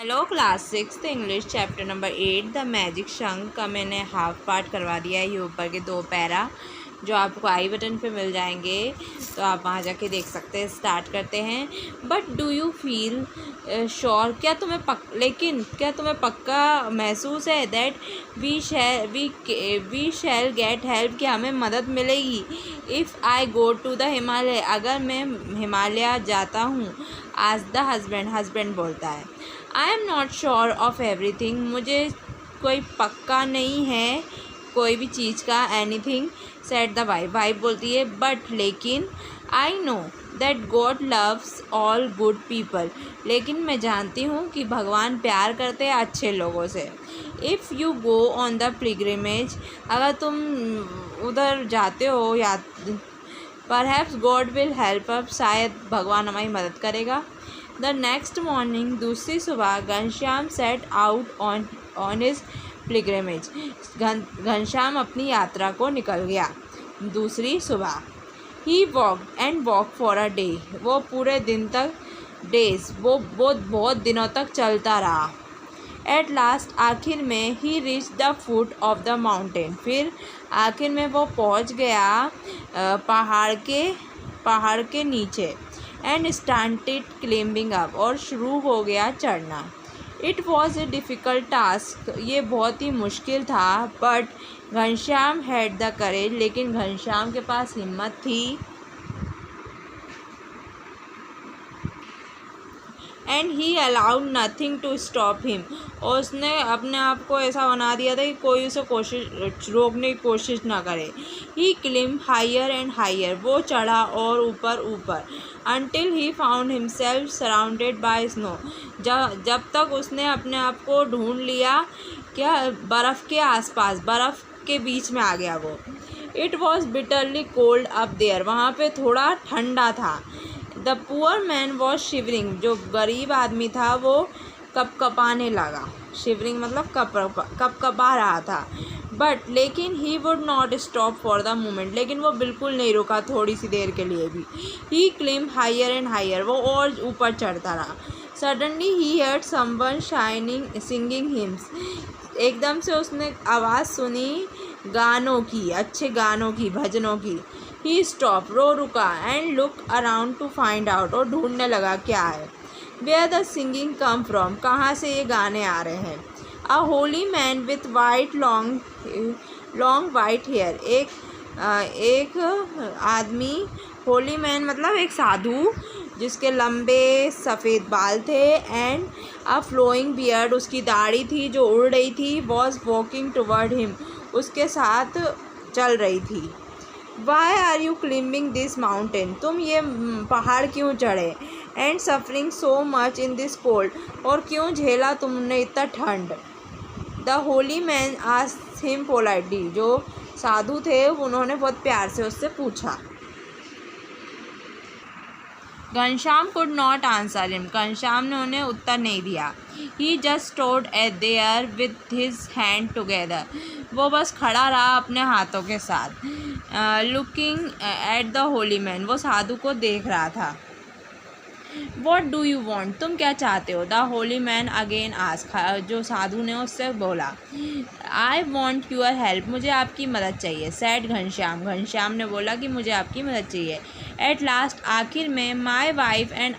Hello class 6 English chapter number 8 the magic शंख का मैंने हाफ पार्ट करवा दिया है। ये ऊपर के 2 पैरा जो आपको आई बटन पे मिल जाएंगे, तो आप वहाँ जाके देख सकते हैं। स्टार्ट करते हैं। But do you feel sure, क्या तुम्हें पक्का महसूस है that we shall get help, कि हमें मदद मिलेगी। If I go to the Himalaya, अगर मैं हिमालय जाता हूँ। आज द हस्बैंड बोलता है। I am not sure of everything, मुझे कोई पक्का नहीं है कोई भी चीज़ का। एनीथिंग सेड द वाइफ बोलती है। बट लेकिन I know that God loves all good people, लेकिन मैं जानती हूँ कि भगवान प्यार करते हैं अच्छे लोगों से। If you go on the pilgrimage, अगर तुम उधर जाते हो या perhaps God will help up, शायद भगवान हमारी मदद करेगा। द नेक्स्ट मॉर्निंग, दूसरी सुबह, Ghanshyam set out on his pilgrimage, Ghanshyam अपनी यात्रा को निकल गया। दूसरी सुबह, ही वॉक फॉर अ डे, वो पूरे दिन तक, वो बहुत दिनों तक चलता रहा। एट लास्ट, आखिर में, he reach the foot of the mountain, फिर आखिर में वो पहुंच गया पहाड़ के नीचे। एंड स्टार्टेड क्लाइंबिंग अप, और शुरू हो गया चढ़ना। It was a difficult task, ये बहुत ही मुश्किल था। But Ghanshyam had the courage, लेकिन घनश्याम के पास हिम्मत थी। And he allowed nothing to stop him, और उसने अपने आप को ऐसा बना दिया था कि कोई उसे रोकने की कोशिश ना करे। ही क्लिम्ब हायर एंड हायर, वो चढ़ा और ऊपर until he found himself surrounded by snow, जब तक उसने अपने आप को ढूंढ लिया क्या बर्फ़ के आसपास, बर्फ़ के बीच में आ गया वो। It was bitterly cold up there, वहाँ पे थोड़ा ठंडा था। The poor man was shivering, जो गरीब आदमी था वो कपकपाने लगा। शिवरिंग मतलब कपकपा रहा था। बट लेकिन he would not stop for the moment, लेकिन वो बिल्कुल नहीं रुका थोड़ी सी देर के लिए भी। ही क्लिम्ब हायर एंड हायर, वो और ऊपर चढ़ता रहा। Suddenly he heard someone singing hymns, एकदम से उसने आवाज़ सुनी गानों की, अच्छे गानों की, भजनों की। ही स्टॉप, रुका and look around to find out, और ढूंढने लगा क्या है। Where the singing come from, कहाँ से ये गाने आ रहे हैं। A holy man with long white hair, एक आदमी, होली मैन मतलब एक साधु जिसके लंबे सफ़ेद बाल थे। एंड अ फ्लोइंग बियर्ड, उसकी दाढ़ी थी जो उड़ रही थी। वॉज वॉकिंग टुवर्ड हिम, उसके साथ चल रही थी। Why are you climbing this mountain, तुम ये पहाड़ क्यों चढ़े। And suffering so much in this cold, और क्यों झेला तुमने इतना ठंड। The holy man asked him politely, जो साधु थे उन्होंने बहुत प्यार से उससे पूछा। Ghanshyam could not answer him, Ghanshyam ने उन्हें उत्तर नहीं दिया। He just stood at there with his hand together, वो बस खड़ा रहा अपने हाथों के साथ। Looking at the holy man, वो साधु को देख रहा था। वॉट डू यू वॉन्ट, तुम क्या चाहते हो। The holy man again ask, जो साधु ने उससे बोला। आई वॉन्ट यूर हेल्प, मुझे आपकी मदद चाहिए। सैड घनश्याम, घनश्याम ने बोला कि मुझे आपकी मदद चाहिए। एट लास्ट, आखिर में, my wife and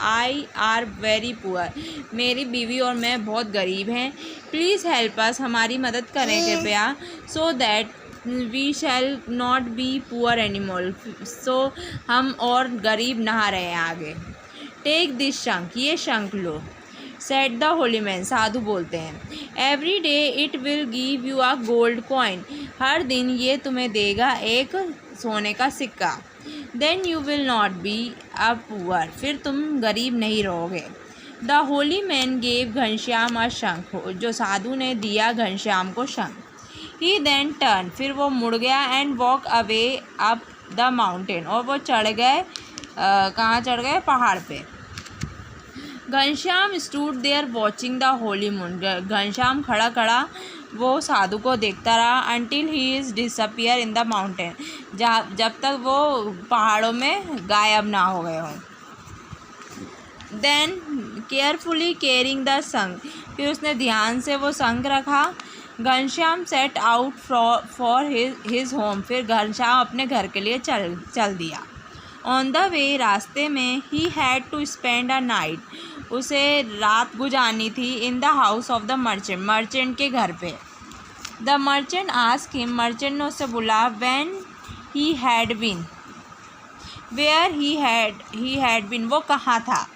I R very poor, मेरी बीवी और मैं बहुत गरीब हैं। प्लीज़ हेल्प अस, हमारी मदद करें कृपया। So that we shall not be poor anymore, सो हम और गरीब ना रहे आगे। टेक दिस शंख, ये शंख लो। सेट द होली मैन, साधु बोलते हैं। Every day it will give you a gold coin, हर दिन ये तुम्हें देगा एक सोने का सिक्का। Then you will not be a poor, फिर तुम गरीब नहीं रहोगे। The holy man gave Ghanshyam a शंख, जो साधु ने दिया घनश्याम को शंख। ही देन टर्न, फिर वो मुड़ गया। And walk away up the mountain, और वो चढ़ गए, कहाँ चढ़ गए, पहाड़ पे। Ghanshyam stood there watching the holy moon, Ghanshyam खड़ा वो साधु को देखता रहा। Until he is disappear in the mountain, जब तक वो पहाड़ों में गायब ना हो गए हों। देन केयरफुली केयरिंग द शंख, फिर उसने ध्यान से वो शंख रखा। Ghanshyam set out for his home, फिर घनश्याम अपने घर के लिए चल दिया। ऑन द वे, रास्ते में, he had to spend a night, उसे रात गुजारनी थी in the house of the merchant, merchant के घर पे। The merchant asked him, merchant ने उससे बोला, when he had been, where he had been, वो कहाँ था।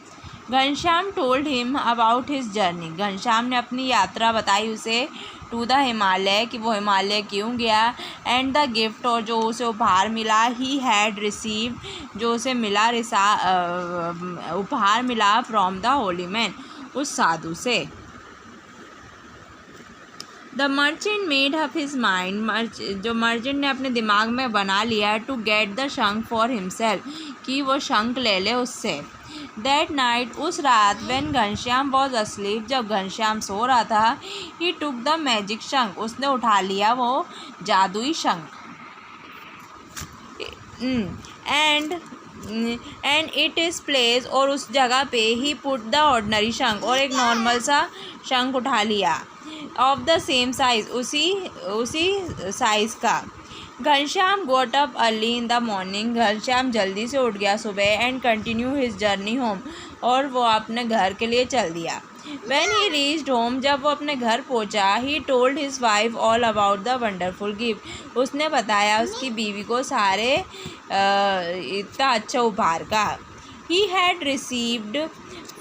Ghanshyam told him about his journey, Ghanshyam ने अपनी यात्रा बताई उसे टू द हिमालय, कि वो हिमालय क्यों गया। एंड द गिफ्ट, और जो उसे उपहार मिला, ही हैड रिसीव, जो उसे मिला उपहार मिला फ्रॉम द होली मैन, उस साधु से। The merchant made up his mind, जो मर्चेंट ने अपने दिमाग में बना लिया टू गेट द शंख फॉर हिमसेल्फ, कि वो शंख ले ले उससे। दैट नाइट, उस रात, व्हेन घनश्याम वॉज अस्लीप, जब घनश्याम सो रहा था, ही टुक द मैजिक शंख, उसने उठा लिया वो जादुई शंख। एंड इट इज़ प्लेस, और उस जगह पे, ही पुट द ऑर्डनरी शंख, और एक नॉर्मल सा शंख उठा लिया, ऑफ द सेम साइज, उसी साइज़ का। घनश्याम गोट up early in the morning, Ghanshyam जल्दी से उठ गया सुबह। And continue his journey home, और वो अपने घर के लिए चल दिया। व्हेन ही रीच्ड होम, जब वो अपने घर पहुंचा, he told his wife all about the wonderful gift, उसने बताया उसकी बीवी को सारे इतना अच्छा उपहार का। He had received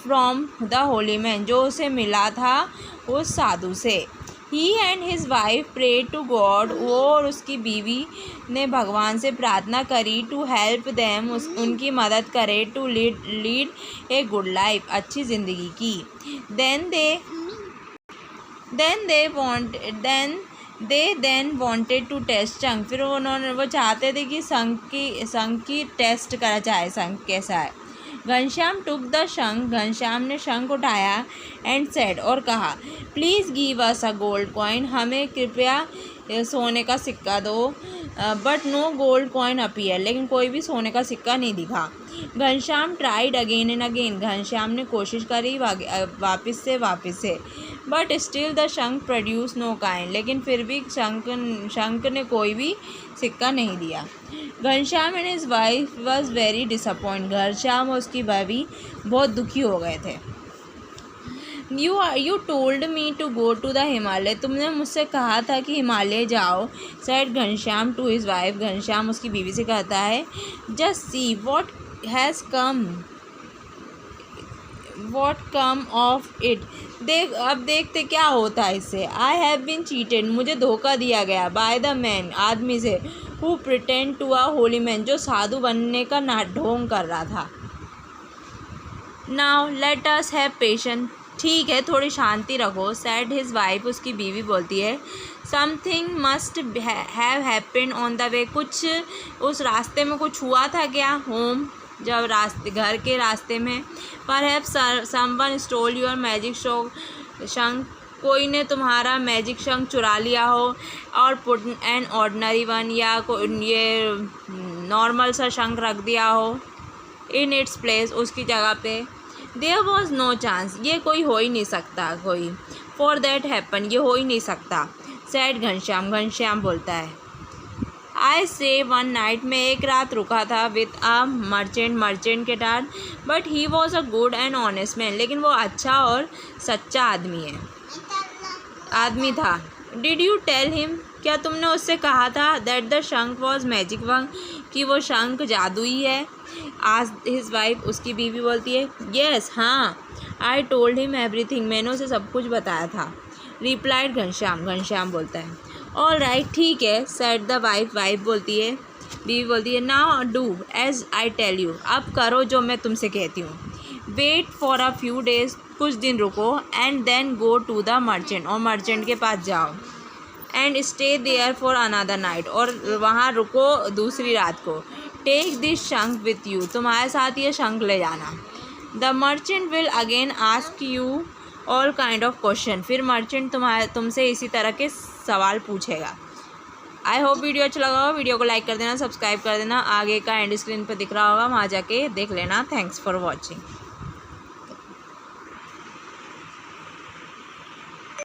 from the holy man, जो उसे मिला था उस साधु से। He and his wife prayed to God, वो और उसकी बीवी ने भगवान से प्रार्थना करी टू हेल्प देम, उनकी मदद करे, to lead a good life, अच्छी ज़िंदगी की। Then they wanted to test shankh, फिर वो चाहते थे कि शंख की टेस्ट करा जाए, शंख कैसा है। घनश्याम टुक द शंख, घनश्याम ने शंख उठाया। एंड सेड, और कहा, please give us a gold coin, हमें कृपया सोने का सिक्का दो। But no gold coin appear, लेकिन कोई भी सोने का सिक्का नहीं दिखा। Ghanshyam tried again and again, Ghanshyam ने कोशिश करी वापस से। But still the shankh produce no coin, लेकिन फिर भी शंख ने कोई भी सिक्का नहीं दिया। Ghanshyam and his wife was very disappoint, Ghanshyam और उसकी भाभी बहुत दुखी हो गए थे। You told me to go to the Himalaya, तुमने मुझसे कहा था कि हिमालय जाओ। Said Ghanshyam to his wife, Ghanshyam उसकी बीवी से कहता है, just see what has come of it, अब देखते क्या होता है इससे। आई हैव बीन चीटेड, मुझे धोखा दिया गया, बाय द मैन, आदमी से, who pretend to a holy man, जो साधु बनने का ढोंग कर रहा था। Now let us have patience, ठीक है थोड़ी शांति रखो। सेड हिज वाइफ, उसकी बीवी बोलती है, something must have happened on the way, कुछ उस रास्ते में कुछ हुआ था क्या, होम, जब घर के रास्ते में। Perhaps someone stole your magic shankh, कोई ने तुम्हारा मैजिक शंख चुरा लिया हो। और पुट एन ऑर्डनरी वन, या ये नॉर्मल सा शंख रख दिया हो इन इट्स प्लेस, उसकी जगह पे। देयर वॉज नो चांस, ये कोई हो ही नहीं सकता, कोई फॉर दैट हैपन, ये हो ही नहीं सकता। सैड घनश्याम, घनश्याम बोलता है, आई से वन नाइट, में एक रात रुका था विथ अ मर्चेंट के साथ, but he was a good and honest man, लेकिन वो अच्छा और सच्चा आदमी था। डिड यू टेल हिम, क्या तुमने उससे कहा था, दैट द शंख वॉज मैजिक वन, कि वो शंख जादुई है। आज हिज वाइफ, उसकी बीवी बोलती है, येस हाँ, आई टोल्ड हिम एवरीथिंग, मैंने उसे सब कुछ बताया था। रिप्लाइड घनश्याम, घनश्याम बोलता है, ऑल राइट ठीक है। सेड द वाइफ, वाइफ बोलती है, बीवी बोलती है, now do as I tell you, अब करो जो मैं तुमसे कहती हूँ। Wait for a few days, कुछ दिन रुको। And then go to the merchant, और मर्चेंट के पास जाओ। And stay there for another night, और वहाँ रुको दूसरी रात को। Take this shankh with you, तुम्हारे साथ ये शंख ले जाना। The merchant will again ask you all kind of question, फिर मर्चेंट तुमसे इसी तरह के सवाल पूछेगा। आई होप वीडियो अच्छा लगा हो, वीडियो को लाइक कर देना, सब्सक्राइब कर देना, आगे का एंड स्क्रीन पर दिख रहा होगा, वहाँ जाके देख लेना। Thanks for watching.